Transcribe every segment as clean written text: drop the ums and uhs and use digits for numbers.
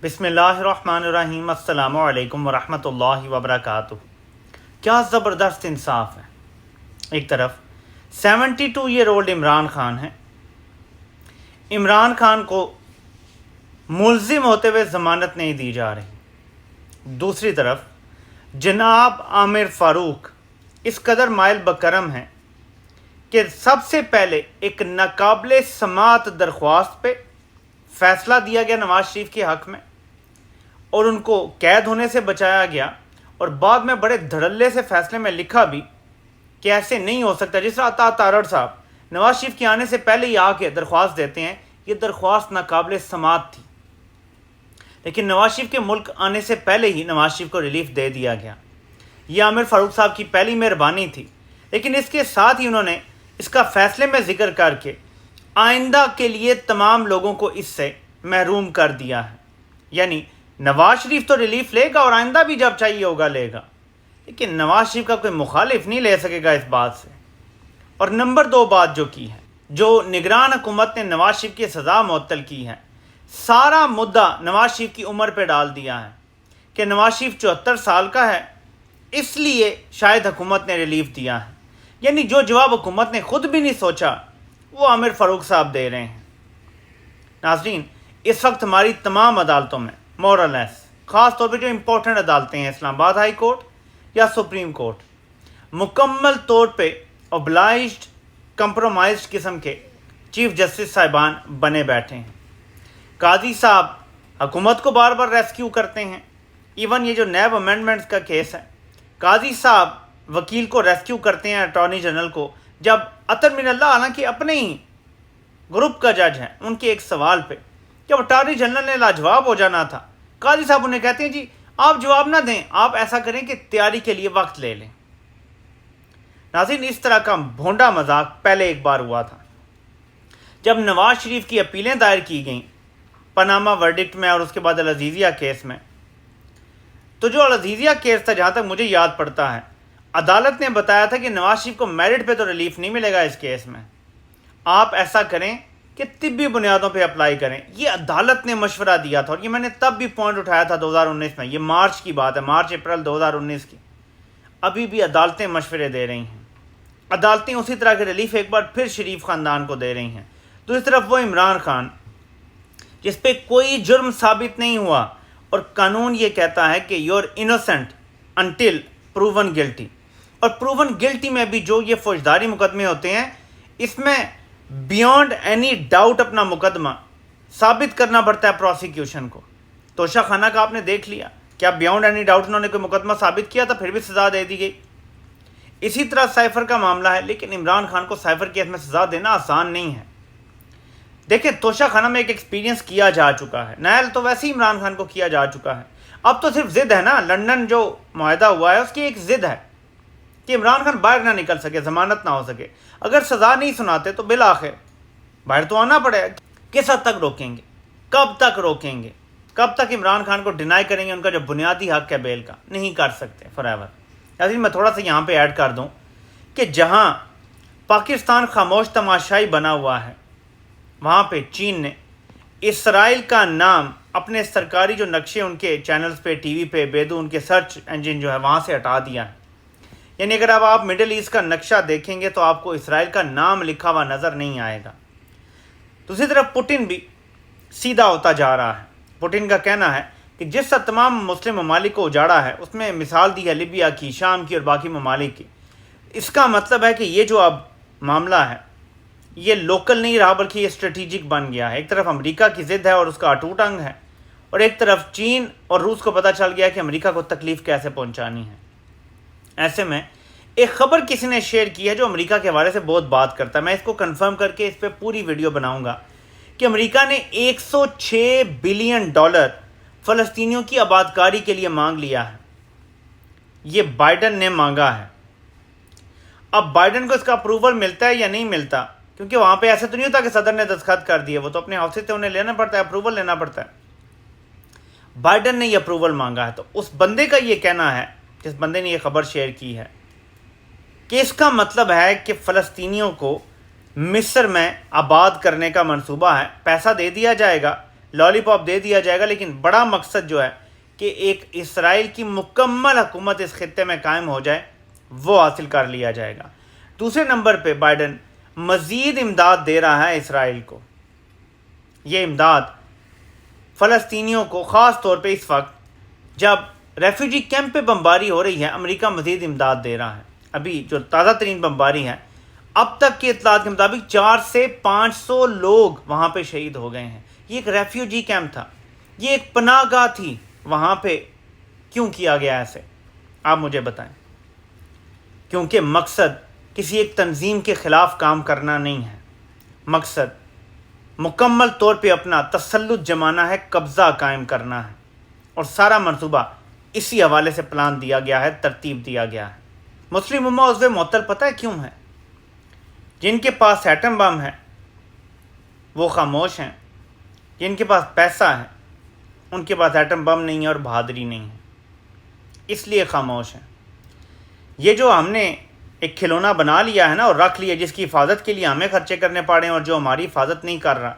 بسم اللہ الرحمن الرحیم۔ السلام علیکم ورحمۃ اللہ وبرکاتہ۔ کیا زبردست انصاف ہے۔ ایک طرف 72 ایئر اولڈ عمران خان ہے، عمران خان کو ملزم ہوتے ہوئے ضمانت نہیں دی جا رہی، دوسری طرف جناب عامر فاروق اس قدر مائل بکرم ہیں کہ سب سے پہلے ایک ناقابل سماعت درخواست پہ فیصلہ دیا گیا نواز شریف کے حق میں اور ان کو قید ہونے سے بچایا گیا، اور بعد میں بڑے دھڑلے سے فیصلے میں لکھا بھی کہ ایسے نہیں ہو سکتا۔ جس طرح عطا تارڑ صاحب نواز شریف کے آنے سے پہلے ہی آ کے درخواست دیتے ہیں، یہ درخواست ناقابل سماعت تھی، لیکن نواز شریف کے ملک آنے سے پہلے ہی نواز شریف کو ریلیف دے دیا گیا۔ یہ عامر فاروق صاحب کی پہلی مہربانی تھی، لیکن اس کے ساتھ ہی انہوں نے اس کا فیصلے میں ذکر کر کے آئندہ کے لیے تمام لوگوں کو اس سے محروم کر دیا ہے۔ یعنی نواز شریف تو ریلیف لے گا اور آئندہ بھی جب چاہیے ہوگا لے گا، لیکن نواز شریف کا کوئی مخالف نہیں لے سکے گا اس بات سے۔ اور نمبر 2 بات جو کی ہے، جو نگران حکومت نے نواز شریف کی سزا معطل کی ہے، سارا مدعا نواز شریف کی عمر پہ ڈال دیا ہے کہ نواز شریف 74 سال کا ہے، اس لیے شاید حکومت نے ریلیف دیا ہے۔ یعنی جو جواب حکومت نے خود بھی نہیں سوچا وہ عامر فاروق صاحب دے رہے ہیں۔ ناظرین، اس وقت ہماری تمام عدالتوں میں مورلیس، خاص طور پہ جو امپورٹنٹ عدالتیں ہیں، اسلام آباد ہائی کورٹ یا سپریم کورٹ، مکمل طور پہ اوبلائزڈ کمپرومائزڈ قسم کے چیف جسٹس صاحبان بنے بیٹھے ہیں۔ قاضی صاحب حکومت کو بار بار ریسکیو کرتے ہیں، ایون یہ جو نیب امینڈمنٹس کا کیس ہے، قاضی صاحب وکیل کو ریسکیو کرتے ہیں، اٹارنی جنرل کو، جب عطر من اللہ حالانکہ اپنے ہی گروپ کا جج ہے، ان کے ایک سوال پہ جب اٹارنی جنرل نے لاجواب ہو جانا تھا، قاضی صاحب انہیں کہتے ہیں جی آپ جواب نہ دیں، آپ ایسا کریں کہ تیاری کے لیے وقت لے لیں۔ ناظرین، اس طرح کا بھونڈا مذاق پہلے ایک بار ہوا تھا جب نواز شریف کی اپیلیں دائر کی گئیں پاناما ورڈکٹ میں اور اس کے بعد العزیزیہ کیس میں۔ تو جو العزیزیہ کیس تھا، جہاں تک مجھے یاد پڑتا ہے، عدالت نے بتایا تھا کہ نواز شریف کو میرٹ پہ تو ریلیف نہیں ملے گا اس کیس میں، آپ ایسا کریں کہ طبی بنیادوں پہ اپلائی کریں۔ یہ عدالت نے مشورہ دیا تھا، اور یہ میں نے تب بھی پوائنٹ اٹھایا تھا 2019 میں، یہ مارچ کی بات ہے، مارچ اپریل 2019 کی۔ ابھی بھی عدالتیں مشورے دے رہی ہیں، عدالتیں اسی طرح کے ریلیف ایک بار پھر شریف خاندان کو دے رہی ہیں۔ دوسری طرف وہ عمران خان جس پہ کوئی جرم ثابت نہیں ہوا، اور قانون یہ کہتا ہے کہ یور انوسنٹ انٹل پروون گلٹی، اور پروون گلٹی میں بھی جو یہ فوجداری مقدمے ہوتے ہیں، اس میں بیونڈ اینی ڈاؤٹ اپنا مقدمہ ثابت کرنا پڑتا ہے پروسیکیوشن کو۔ توشہ خانہ کا آپ نے دیکھ لیا، کیا بیونڈ اینی ڈاؤٹ انہوں نے کوئی مقدمہ ثابت کیا تھا، پھر بھی سزا دے دی گئی۔ اسی طرح سائفر کا معاملہ ہے، لیکن عمران خان کو سائفر کیس میں سزا دینا آسان نہیں ہے۔ دیکھیں، توشہ خانہ میں ایک ایکسپیرینس کیا جا چکا ہے، نیل تو ویسے ہی عمران خان کو کیا جا چکا ہے، اب تو صرف ضد ہے نا، لندن جو معاہدہ ہوا ہے اس کی ایک ضد ہے کہ عمران خان باہر نہ نکل سکے، ضمانت نہ ہو سکے۔ اگر سزا نہیں سناتے تو بالآخر باہر تو آنا پڑے گا۔ کس حد تک روکیں گے، کب تک روکیں گے، کب تک عمران خان کو ڈینائی کریں گے ان کا جو بنیادی حق ہے بیل کا؟ نہیں کر سکتے فار ایور۔ یعنی میں تھوڑا سا یہاں پہ ایڈ کر دوں کہ جہاں پاکستان خاموش تماشائی بنا ہوا ہے، وہاں پہ چین نے اسرائیل کا نام اپنے سرکاری جو نقشے ان کے چینلز پہ، ٹی وی پہ، بیدو ان کے سرچ انجن جو ہے وہاں سے ہٹا دیا ہے۔ یعنی اگر اب آپ مڈل ایسٹ کا نقشہ دیکھیں گے تو آپ کو اسرائیل کا نام لکھا ہوا نظر نہیں آئے گا۔ دوسری طرف پوٹن بھی سیدھا ہوتا جا رہا ہے۔ پوٹن کا کہنا ہے کہ جس طرح تمام مسلم ممالک کو اجاڑا ہے، اس میں مثال دی ہے لیبیا کی، شام کی اور باقی ممالک کی۔ اس کا مطلب ہے کہ یہ جو اب معاملہ ہے یہ لوکل نہیں رہا بلکہ یہ اسٹریٹجک بن گیا ہے۔ ایک طرف امریکہ کی ضد ہے اور اس کا اٹوٹ انگ ہے، اور ایک طرف چین اور روس کو پتہ چل گیا کہ امریکہ کو تکلیف کیسے پہنچانی ہے۔ ایسے میں ایک خبر کسی نے شیئر کی ہے جو امریکہ کے حوالے سے بہت بات کرتا ہے، میں اس کو کنفرم کر کے اس پہ پوری ویڈیو بناؤں گا، کہ امریکہ نے $106 بلین فلسطینیوں کی آبادکاری کے لیے مانگ لیا ہے۔ یہ بائیڈن نے مانگا ہے۔ اب بائیڈن کو اس کا اپروول ملتا ہے یا نہیں ملتا، کیونکہ وہاں پہ ایسا تو نہیں ہوتا کہ صدر نے دستخط کر دیے، وہ تو اپنے آفس سے انہیں لینا پڑتا ہے، اپروول لینا پڑتا ہے۔ بائیڈن نے یہ اپروول مانگا ہے، تو اس بندے کا یہ کہنا ہے، جس بندے نے یہ خبر شیئر کی ہے، کہ اس کا مطلب ہے کہ فلسطینیوں کو مصر میں آباد کرنے کا منصوبہ ہے، پیسہ دے دیا جائے گا، لالی پاپ دے دیا جائے گا، لیکن بڑا مقصد جو ہے کہ ایک اسرائیل کی مکمل حکومت اس خطے میں قائم ہو جائے، وہ حاصل کر لیا جائے گا۔ دوسرے نمبر پہ بائیڈن مزید امداد دے رہا ہے اسرائیل کو۔ یہ امداد فلسطینیوں کو، خاص طور پہ اس وقت جب ریفیوجی کیمپ پہ بمباری ہو رہی ہے، امریکہ مزید امداد دے رہا ہے۔ ابھی جو تازہ ترین بمباری ہے، اب تک کی اطلاعات کے مطابق 400 سے 500 لوگ وہاں پہ شہید ہو گئے ہیں۔ یہ ایک ریفیوجی کیمپ تھا، یہ ایک پناہ گاہ تھی، وہاں پہ کیوں کیا گیا ایسے؟ آپ مجھے بتائیں۔ کیونکہ مقصد کسی ایک تنظیم کے خلاف کام کرنا نہیں ہے، مقصد مکمل طور پہ اپنا تسلط جمانا ہے، قبضہ قائم کرنا ہے، اور سارا منصوبہ اسی حوالے سے پلان دیا گیا ہے، ترتیب دیا گیا ہے۔ مسلم امہ عضو معطل پتہ ہے کیوں ہے؟ جن کے پاس ایٹم بم ہے وہ خاموش ہیں، جن کے پاس پیسہ ہے ان کے پاس ایٹم بم نہیں ہے اور بہادری نہیں ہے، اس لیے خاموش ہیں۔ یہ جو ہم نے ایک کھلونا بنا لیا ہے نا اور رکھ لیا، جس کی حفاظت کے لیے ہمیں خرچے کرنے پڑے ہیں اور جو ہماری حفاظت نہیں کر رہا،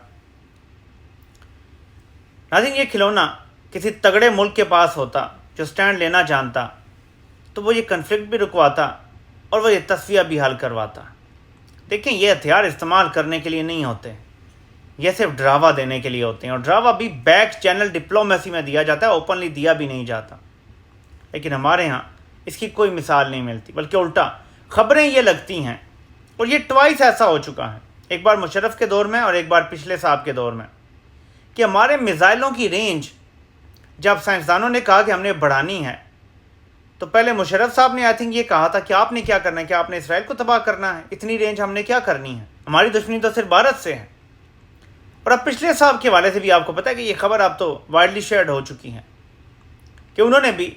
ناظرین یہ کھلونا کسی تگڑے ملک کے پاس ہوتا جو سٹینڈ لینا جانتا، تو وہ یہ کنفلکٹ بھی رکواتا اور وہ یہ تصفیہ بھی حل کرواتا۔ دیکھیں یہ ہتھیار استعمال کرنے کے لیے نہیں ہوتے، یہ صرف ڈراوا دینے کے لیے ہوتے ہیں، اور ڈراوا بھی بیک چینل ڈپلومیسی میں دیا جاتا ہے، اوپنلی دیا بھی نہیں جاتا۔ لیکن ہمارے ہاں اس کی کوئی مثال نہیں ملتی، بلکہ الٹا خبریں یہ لگتی ہیں، اور یہ ٹوائس ایسا ہو چکا ہے، ایک بار مشرف کے دور میں اور ایک بار پچھلے صاحب کے دور میں، کہ ہمارے میزائلوں کی رینج جب سائنسدانوں نے کہا کہ ہم نے بڑھانی ہے، تو پہلے مشرف صاحب نے آئی تھنک یہ کہا تھا کہ آپ نے کیا کرنا ہے، کہ آپ نے اسرائیل کو تباہ کرنا ہے، اتنی رینج ہم نے کیا کرنی ہے، ہماری دشمنی تو صرف بھارت سے ہے۔ اور اب پچھلے صاحب کے حوالے سے بھی آپ کو پتہ ہے کہ یہ خبر اب تو وائڈلی شیئرڈ ہو چکی ہے کہ انہوں نے بھی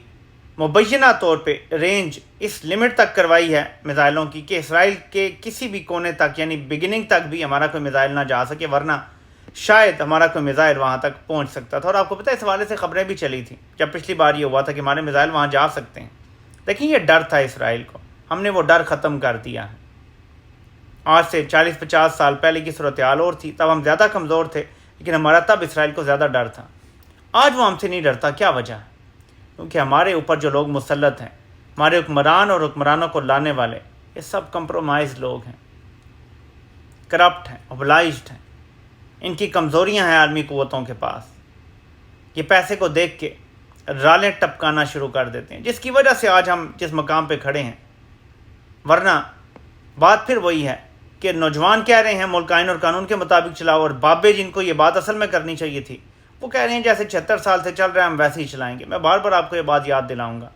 مبینہ طور پہ رینج اس لمٹ تک کروائی ہے میزائلوں کی کہ اسرائیل کے کسی بھی کونے تک، یعنی بگننگ تک بھی ہمارا کوئی میزائل نہ جا سکے، ورنہ شاید ہمارا کوئی میزائل وہاں تک پہنچ سکتا تھا۔ اور آپ کو پتہ ہے اس حوالے سے خبریں بھی چلی تھیں جب پچھلی بار یہ ہوا تھا کہ ہمارے میزائل وہاں جا سکتے ہیں۔ لیکن یہ ڈر تھا اسرائیل کو، ہم نے وہ ڈر ختم کر دیا ہے۔ آج سے 40-50 سال پہلے کی صورتحال اور تھی، تب ہم زیادہ کمزور تھے، لیکن ہمارا تب اسرائیل کو زیادہ ڈر تھا۔ آج وہ ہم سے نہیں ڈرتا، کیا وجہ ہے؟ کیونکہ ہمارے اوپر جو لوگ مسلط ہیں، ہمارے حکمران اور حکمرانوں کو لانے والے، یہ سب کمپرومائز لوگ ہیں، کرپٹ ہیں، اوبلائزڈ ہیں، ان کی کمزوریاں ہیں عالمی قوتوں کے پاس۔ یہ پیسے کو دیکھ کے رالیں ٹپکانا شروع کر دیتے ہیں، جس کی وجہ سے آج ہم جس مقام پہ کھڑے ہیں۔ ورنہ بات پھر وہی ہے کہ نوجوان کہہ رہے ہیں ملک آئین اور قانون کے مطابق چلاؤ، اور بابے جن کو یہ بات اصل میں کرنی چاہیے تھی، وہ کہہ رہے ہیں جیسے 76 سال سے چل رہا ہے ہم ویسے ہی چلائیں گے۔ میں بار بار آپ کو یہ بات یاد دلاؤں گا